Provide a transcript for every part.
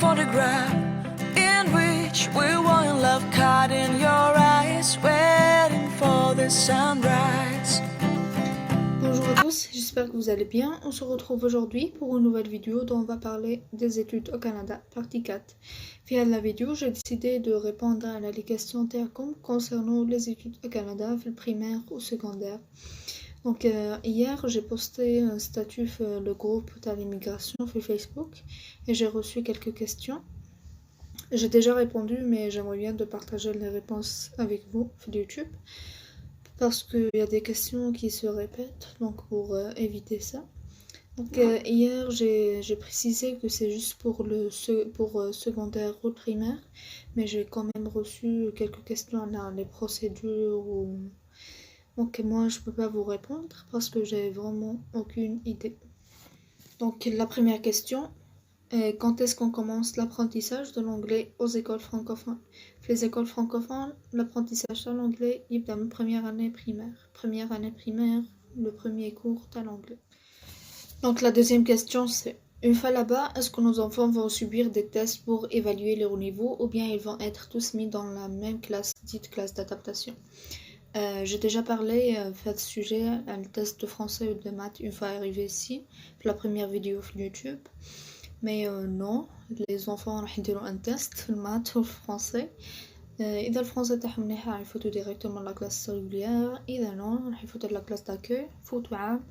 photograph in which we were in love, caught in your eyes, waiting for the sunrise. Bonjour à tous, j'espère que vous allez bien. On se retrouve aujourd'hui pour une nouvelle vidéo dont on va parler des études au Canada, partie 4. Via la vidéo, j'ai décidé de répondre à la questions TERCOM concernant les études au Canada, primaire ou secondaire. Donc hier, j'ai posté un statut sur le groupe de l'immigration sur Facebook et j'ai reçu quelques questions. J'ai déjà répondu, mais j'aimerais bien de partager les réponses avec vous sur YouTube parce qu'il y a des questions qui se répètent, donc pour éviter ça. Donc hier, j'ai précisé que c'est juste pour secondaire ou primaire, mais j'ai quand même reçu quelques questions dans les procédures ou... Donc moi je peux pas vous répondre parce que j'ai vraiment aucune idée. Donc la première question est quand est-ce qu'on commence l'apprentissage de l'anglais aux écoles francophones? Les écoles francophones, l'apprentissage de l'anglais est dans la première année primaire. Première année primaire, le premier cours de l'anglais. Donc la deuxième question c'est une fois là-bas, est-ce que nos enfants vont subir des tests pour évaluer leur niveau ou bien ils vont être tous mis dans la même classe, dite classe d'adaptation? J'ai déjà parlé de ce sujet, un test de français ou de maths une fois arrivé ici, la première vidéo sur YouTube. Mais non, les enfants راح يديروا un test في المات ou français. إذا الفرنسي تاعهم مليح راح يفوتوا directement la classe régulière. إذا non راح يفوتوا la classe d'accueil, فوتوا عام.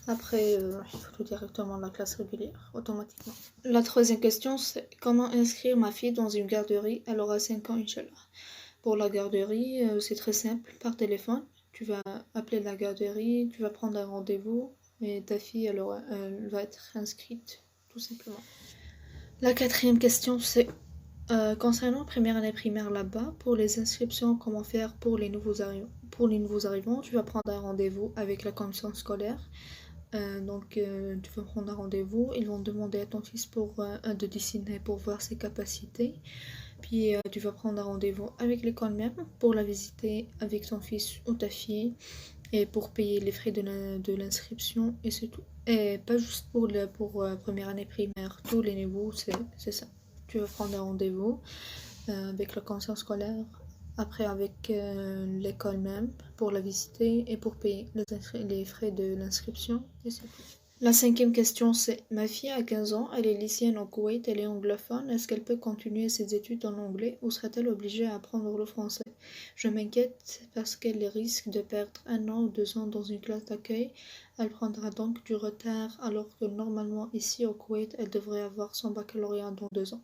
Après راح يفوتوا directement la classe régulière, automatiquement. La troisième question c'est comment inscrire ma fille dans une garderie? Elle aura 5 ans, Inch'Allah. Pour la garderie, c'est très simple, par téléphone. Tu vas appeler la garderie, tu vas prendre un rendez-vous et ta fille elle va être inscrite, tout simplement. La quatrième question c'est concernant première année primaire là-bas, pour les inscriptions, comment faire pour les nouveaux arrivants? Tu vas prendre un rendez-vous avec la commission scolaire. Tu vas prendre un rendez-vous, ils vont demander à ton fils de dessiner pour voir ses capacités. Puis tu vas prendre un rendez-vous avec l'école même pour la visiter avec ton fils ou ta fille et pour payer les frais de l'inscription et c'est tout. Et pas juste pour première année primaire, tous les niveaux c'est ça. Tu vas prendre un rendez-vous avec la commission scolaire, après avec l'école même pour la visiter et pour payer les frais de l'inscription et c'est tout. La cinquième question c'est ma fille a 15 ans, elle est lycéenne au Koweït, elle est anglophone, est-ce qu'elle peut continuer ses études en anglais ou sera-t-elle obligée à apprendre le français? Je m'inquiète parce qu'elle risque de perdre 1 an ou 2 ans dans une classe d'accueil, elle prendra donc du retard alors que normalement ici au Koweït elle devrait avoir son baccalauréat dans 2 ans.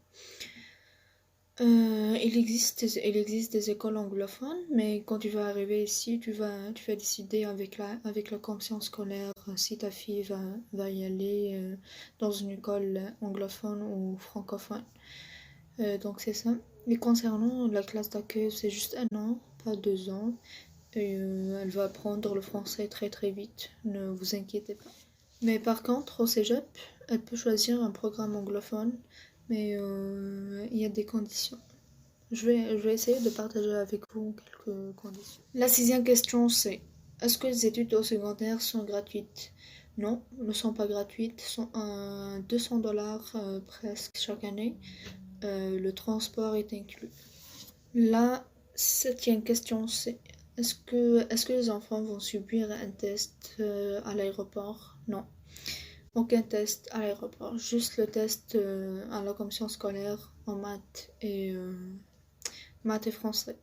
Il existe des écoles anglophones, mais quand tu vas arriver ici, tu vas décider avec la commission scolaire si ta fille va y aller dans une école anglophone ou francophone. Donc c'est ça. Mais concernant la classe d'accueil, c'est juste 1 an, pas 2 ans. Et elle va apprendre le français très très vite, ne vous inquiétez pas. Mais par contre, au cégep, elle peut choisir un programme anglophone, mais il y a des conditions. Je vais essayer de partager avec vous quelques conditions. La sixième question c'est est-ce que les études au secondaire sont gratuites? Non, ne sont pas gratuites, sont à $200 presque chaque année. Le transport est inclus. La septième question c'est est-ce que les enfants vont subir un test à l'aéroport? Non. Aucun test à l'aéroport, juste le test à la commission scolaire en maths et français.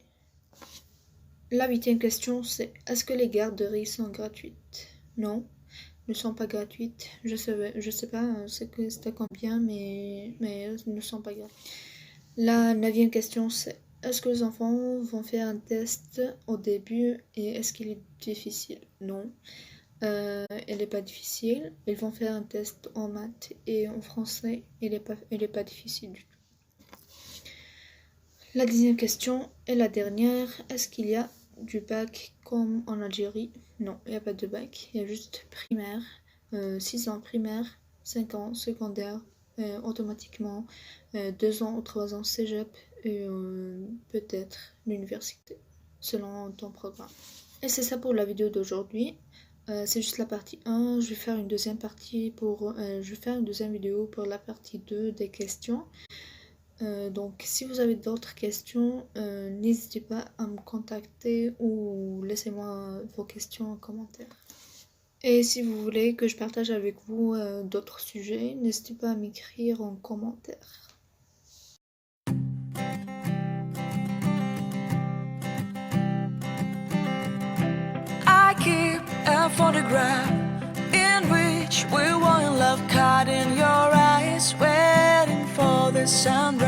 La huitième question c'est est-ce que les garderies sont gratuites? Non, ne sont pas gratuites. Je sais pas c'était combien, mais elles ne sont pas gratuites. La neuvième question c'est est-ce que les enfants vont faire un test au début et est-ce qu'il est difficile? Non. Elle n'est pas difficile. Ils vont faire un test en maths et en français. Elle est pas difficile du tout. La dixième question et la dernière. Est-ce qu'il y a du bac comme en Algérie? Non, il n'y a pas de bac. Il y a juste primaire. 6 ans primaire, 5 ans secondaire, automatiquement 2 ans ou 3 ans cégep et peut-être l'université, selon ton programme. Et c'est ça pour la vidéo d'aujourd'hui. C'est juste la partie 1, je vais faire une deuxième vidéo pour la partie 2 des questions. Donc si vous avez d'autres questions, n'hésitez pas à me contacter ou laissez-moi vos questions en commentaire. Et si vous voulez que je partage avec vous d'autres sujets, n'hésitez pas à m'écrire en commentaire. I keep a photograph in which we were in love, caught in your eyes, waiting for the sunrise.